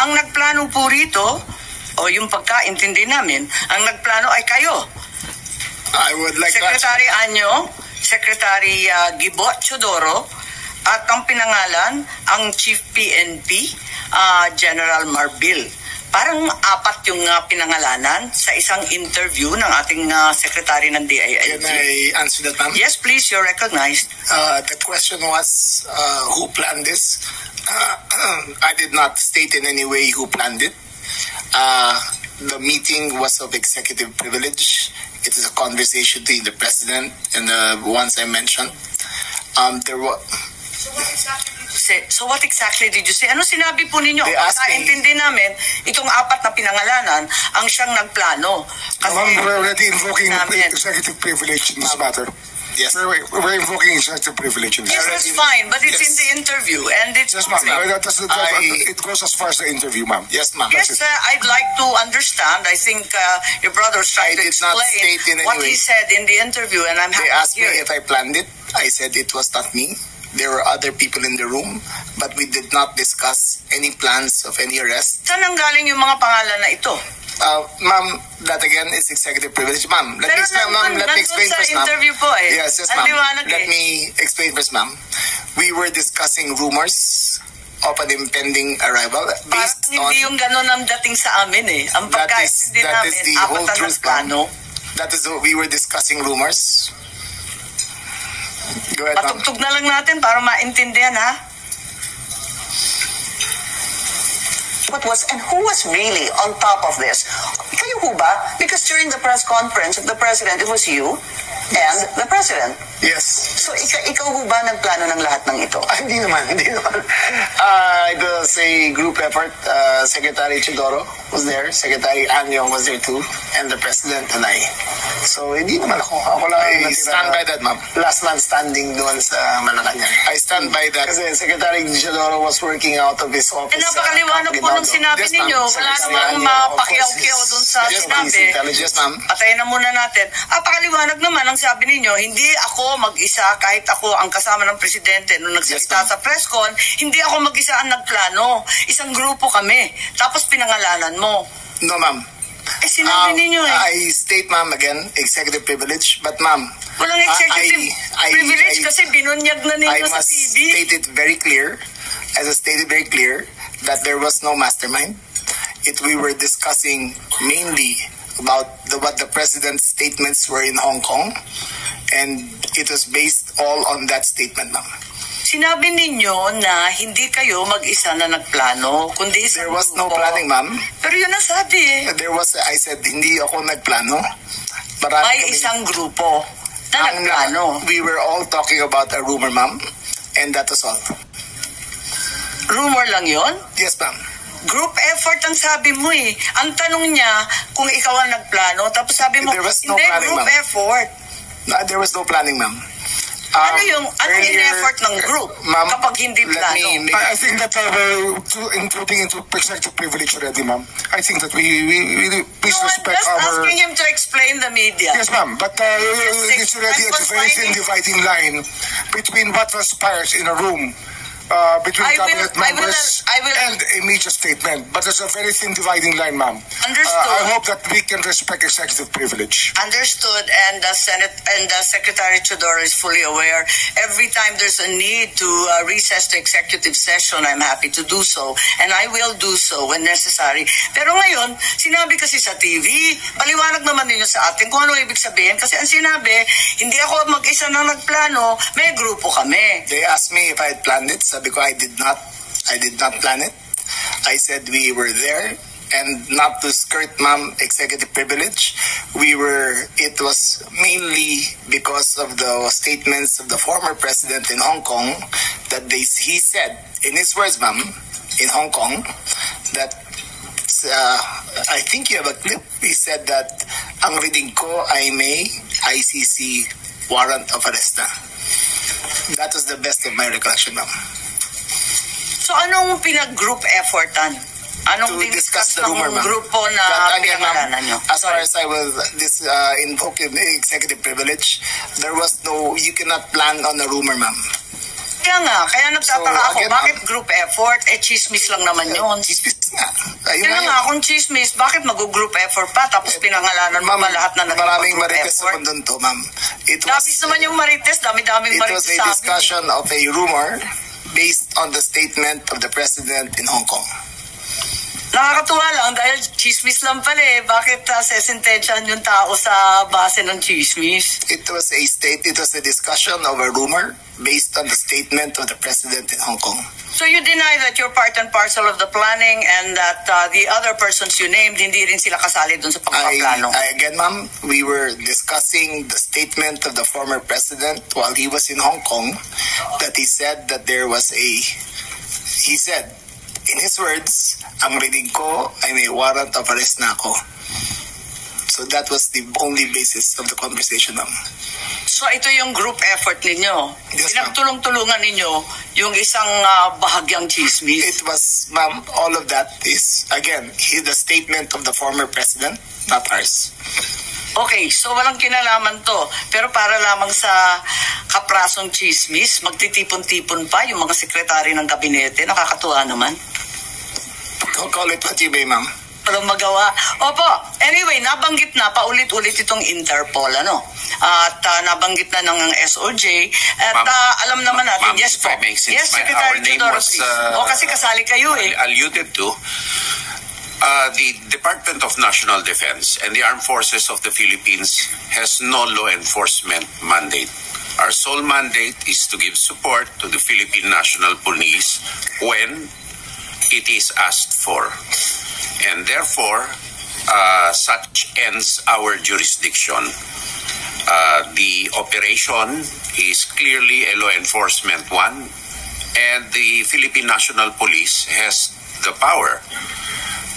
ang nagplano po rito, o yung pagkaintindi namin, ang nagplano ay kayo. I would like Secretary Anyo, Secretary Gibot Chodoro, at ang pinangalan, ang Chief PNP, General Marbil. Parang apat yung pinangalanan sa isang interview ng ating Secretary ng DILG. Can I answer that, ma'am? Yes, please, you're recognized. The question was, who planned this? I did not state in any way who planned it. The meeting was of executive privilege. It is a conversation between the president and the ones I mentioned. There was. So what exactly did you say? Ano sinabi po ninyo? They asked me. Intindi namin, itong apat na pinangalanan, ang siyang nagplano. Ma'am, we're already invoking executive privilege in this matter. Yes. We're invoking executive privilege in this. Yes, that's fine, but it's in the interview, and it's Yes, ma'am. It goes as far as the interview, ma'am. Yes, ma'am. Yes, I'd like to understand. I think your brother tried to did not explain state in any what way. he said in the interview, and I'm happy They asked to me hear if I planned it. I said it was not me. There were other people in the room, but we did not discuss any plans of any arrest. Saan ang galing yung mga pangalan na ito? Ma'am, that again is executive privilege. Ma'am, let me explain, ma'am. Let me explain first, ma'am. Interview po eh. Yes, ma'am. Let me explain first, ma'am. We were discussing rumors of an impending arrival based Parang on... hindi yung gano'n ang dating sa amin eh. Ang pagkaintindi that namin, is the apat whole na truth, nagplano. That is we were discussing rumors. Go ahead, ma'am. Patugtog na lang natin para maintindihan, ha? What was, and who was really on top of this? Kayo ho ba? Because during the press conference of the president, it was you and the president. Yes. So, ikaw ho ba nagplano ng lahat ng ito? Hindi naman. It was a group effort. Secretary Chodoro was there. Secretary Anyo was there too. And the president and I. So, hindi naman ako. Ako lang I stand by that, ma'am. Last man standing doon sa Malacanang. I stand by that. Kasi Secretary Chodoro was working out of his office. Eh, napakaliwanag po nung sinabi ninyo. Wala namang mapakiyaw-kiyaw doon sa sinabi. Yes, ma'am. Patayin na muna natin. Napakaliwanag naman ang sabi ninyo, hindi ako mag-isa, kahit ako ang kasama ng presidente nung nagsalita sa press con, hindi ako mag-isa ang nagplano. Isang grupo kami. Tapos pinangalanan mo. No, ma'am. Eh, sinabi ninyo eh. I state, ma'am, again, executive privilege. But, ma'am, walang executive privilege kasi binunyag na ninyo sa TV. I must state it very clear, as I stated very clear, that there was no mastermind. We were discussing mainly about what the president's statements were in Hong Kong, and it was based all on that statement, ma'am. Sinabi ninyo na hindi kayo mag-isa na nagplano, kundi isang There was no grupo. planning, ma'am. Pero yun ang sabi eh. I said, hindi ako nagplano. May isang grupo na nagplano. We were all talking about a rumor, ma'am, and that was all. Rumor lang yon? Yes, ma'am. Group effort ang sabi mo eh. Ang tanong niya kung ikaw ang nagplano, tapos sabi mo, There was no hindi, planning, group ma'am. effort. No, there was no planning, ma'am. Ano yung in-effort ng group kapag hindi plano? I think that including into executive privilege already, ma'am. I think that we please respect just our... asking him to explain the media. Yes, ma'am. But it's already a very thin dividing line between what transpires in a room between cabinet members and a media statement. But there's a very thin dividing line, ma'am. Understood. I hope that we can respect executive privilege. Understood, and the Senate and the Secretary Chodoro is fully aware. Every time there's a need to recess the executive session, I'm happy to do so, and I will do so when necessary. Pero ngayon, sinabi kasi sa TV, paliwanag naman ninyo sa atin kung ano ibig sabihin. Kasi ang sinabi, hindi ako mag-isa na nagplano, may grupo kami. They asked me if I had planned it. Sabi ko, I did not plan it. I said we were there, and not to skirt, ma'am, executive privilege. It was mainly because of the statements of the former president in Hong Kong that he said, in his words, ma'am, in Hong Kong, that I think you have a clip. He said that ang reading ko ay may ICC warrant of arrest na. That was the best of my recollection, ma'am. So anong pinag-group effortan? Anong To discuss the rumor, ma'am. grupo na pinangalanan nyo? As far as I was invoking executive privilege, there was no, you cannot plan on a rumor, ma'am. Kaya nagtataka ako, bakit group effort? Chismis lang naman yun. Chismis nga. Kaya nga, kung chismis, bakit mag-group effort pa? Tapos pinangalanan mo lahat na maraming nag-group marites sa effort? mundo to, ma'am. Tapos naman yung marites, dami-daming marites It was a discussion of a rumor based on the statement of the president in Hong Kong. Nakakatuwa lang dahil chismis lang pala eh. Bakit sesentensyahan yung tao sa base ng chismis? It was a discussion of a rumor based on the statement of the president in Hong Kong. So you deny that you're part and parcel of the planning and that the other persons you named, hindi rin sila kasali dun sa pagpaplano? Again, ma'am, we were discussing the statement of the former president while he was in Hong Kong that he said that there was he said, in his words, ang rinig ko ay may warrant of arrest na ako. So that was the only basis of the conversation, ma'am. So ito yung group effort ninyo. Yes, Pinagtulong-tulungan ninyo yung isang bahagyang chismis. It was, ma'am, all of that is, again, the statement of the former president, not ours. Okay, so walang kinalaman to. Pero para lamang sa kaprasong chismis, magtitipon-tipon pa yung mga sekretary ng kabinete. Nakakatuwa naman. Call it what you may, ma'am. Walang magawa. Opo, anyway, nabanggit na paulit-ulit itong Interpol, ano? At nabanggit na ng SOJ. At alam naman natin, yes po. Yes, Secretary Tudor, please. Kasi kasali kayo eh. Alluded to, the Department of National Defense and the Armed Forces of the Philippines has no law enforcement mandate. Our sole mandate is to give support to the Philippine National Police when it is asked for. And therefore, such ends our jurisdiction. The operation is clearly a law enforcement one, and the Philippine National Police has the power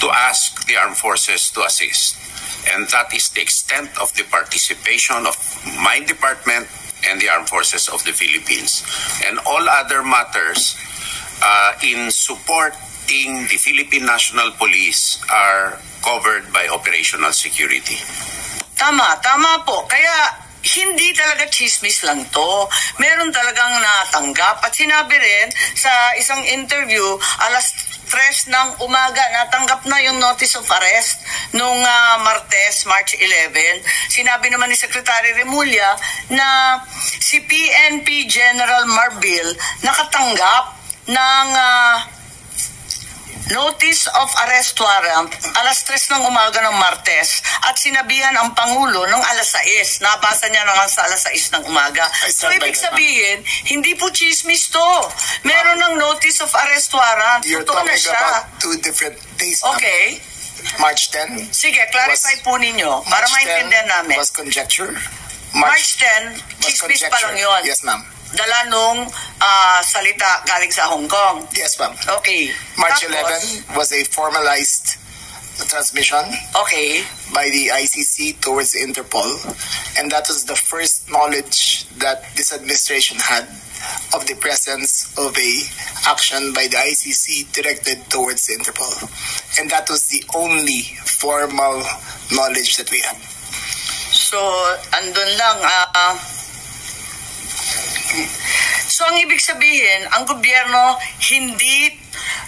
to ask the armed forces to assist. And that is the extent of the participation of my department and the armed forces of the Philippines. And all other matters in supporting the Philippine National Police are covered by operational security. Tama po. Kaya hindi talaga chismis lang to. Meron talagang natanggap. At sinabi rin sa isang interview, alas 3 ng umaga, natanggap na yung notice of arrest nung Martes, March 11. Sinabi naman ni Secretary Remulla na si PNP General Marbil nakatanggap ng notice of arrest warrant alas 3 ng umaga ng Martes at sinabihan ang Pangulo ng alas 6. Nabasa niya naman sa alas 6 ng umaga. So ibig sabihin, hindi po chismis to. Meron ng notice of arrest warrant. You're talking about 2 different days. Okay. March 10. Sige, clarify po ninyo para maintindihan namin. Was conjecture. March 10, chismis pa lang yun. Yes, ma'am. Dala nung salita galing sa Hong Kong. Yes, ma'am. Okay. March Tapos, 11 was a formalized transmission by the ICC towards Interpol, and that was the first knowledge that this administration had of the presence of a action by the ICC directed towards Interpol. And that was the only formal knowledge that we had. So, andun lang, so ang ibig sabihin, ang gobyerno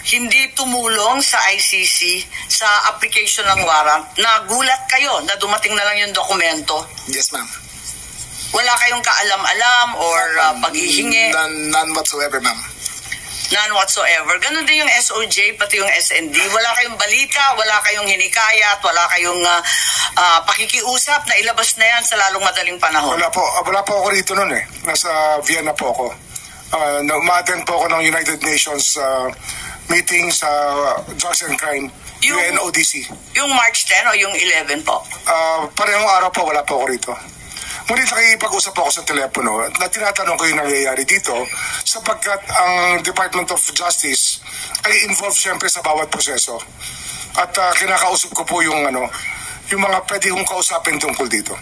hindi tumulong sa ICC sa application ng warrant. Nagulat kayo na dumating na lang yung dokumento? Yes, ma'am. Wala kayong kaalam-alam or paghihingi? None whatsoever, ma'am. None whatsoever. Ganun din yung SOJ, pati yung SND. Wala kayong balita, wala kayong hinikayat, wala kayong pakikiusap na ilabas na yan sa lalong madaling panahon. Wala po ako rito nun eh. Nasa Vienna po ako. Na-attend po ako ng United Nations meeting sa Drugs and Crime, UNODC. Yung March 10 o yung 11 po? Parehong araw po, wala po ako rito. Ngunit nakikipag-usap ako sa telepono na tinatanong ko yung nangyayari dito sapagkat ang Department of Justice ay involved siyempre sa bawat proseso. At kinakausap ko po yung mga pwede kong kausapin tungkol dito.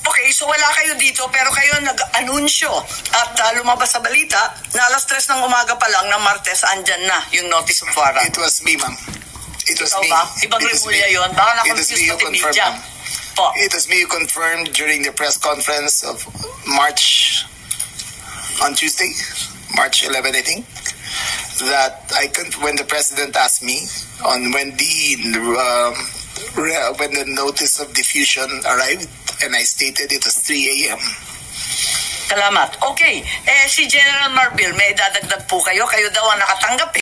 Okay, so wala kayo dito pero kayo nag-anunsyo at lumabas sa balita na alas 3 ng umaga pa lang ng Martes andyan na yung notice of warrant. It was me, ma'am. It was me. Ibang Remulla yun. Baka na-confuse pati media. It was me who confirmed during the press conference of March on Tuesday, March 11, I think, that when the president asked me on when the notice of diffusion arrived, and I stated it was 3 a.m. Salamat. Okay. Si General Marbil, may dadagdag po kayo. Kayo daw ang nakatanggap